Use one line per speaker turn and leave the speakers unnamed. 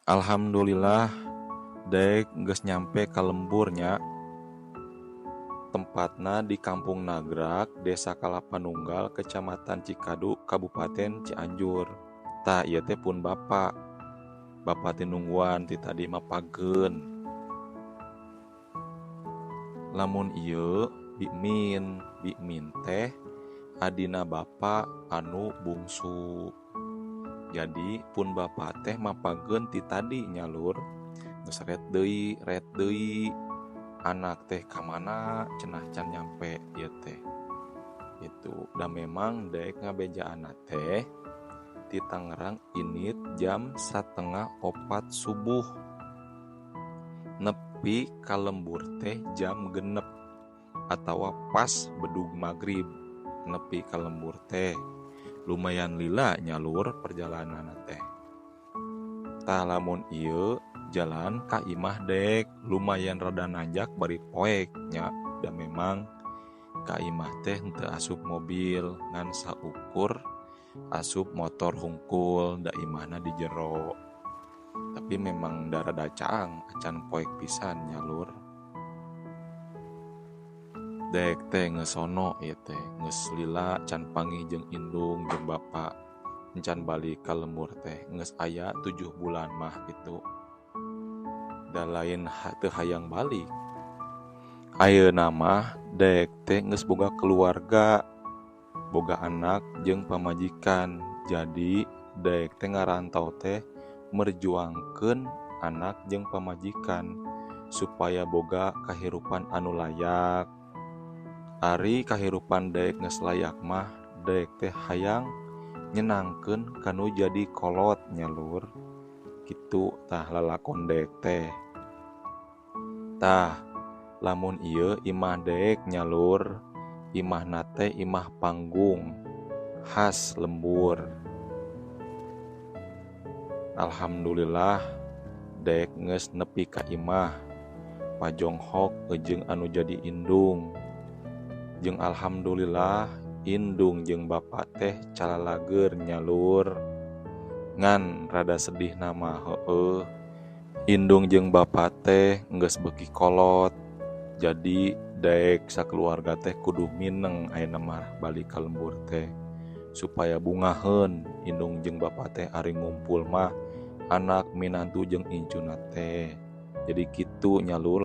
Alhamdulillah dek geus nyampe ka lemburnya. Tempatna di Kampung Nagrak, Desa Kalapanunggal, Kecamatan Cikadu, Kabupaten Cianjur. Tah ieu teh pun Bapak teh nungguan ti tadi mah pageun. Lamun ieu Bikmin teh adina bapak anu bungsu. Jadi pun bapak teh mapageun ti tadi nyalur. Geus ret deui anak teh kamana cenah can nyampe ieu teh. Itu dan memang dek ngabejaan teh di Tangerang init jam 3:30 subuh. Nepi ka lembur teh jam 6 atawa pas bedug magrib nepi ka lembur teh. Lumayan lila nyalur perjalanan teh. Tah lamun ieu jalan ka imah dek lumayan rada nanjak bari poek nya. Dan memang ka imah teh henteu asup mobil ngan saukur asup motor hungkul da imahna di jero. Tapi memang darada caang acan poek pisan nyalur. Dek teh geus sono ieu teh geus lila can panggih jeung indung jeung bapak encan balik ka lembur teh geus aya 7 bulan mah gitu. Da lain teu hayang balik. Ayeuna mah dek teh geus boga keluarga, boga anak jeung pamajikan. Jadi dek teh ngarantau teh merjuangkeun anak jeung pamajikan supaya boga kahirupan anu layak. Ari kahirupan dek geus layak mah dek teh hayang nyenangkeun kanu jadi kolot nyalur. Kitu tah lalakon dek teh. Tah lamun ieu imah dek nyalur, imahna teh imah panggung khas lembur. Alhamdulillah dek geus nepi ka imah pajonghok jeung anu jadi indung. Jeung alhamdulillah indung jeung bapak teh calalager nyalur. Ngan rada sedih nama heueuh. Indung jeung bapak teh geus beuki kolot. Jadi dek sakeluarga teh kudu mineng ayeuna mah balik ka lembur teh. Supaya bungaheun indung jeung bapak teh ari ngumpul mah anak minantu jeung incuna teh. Jadi kitu nyalur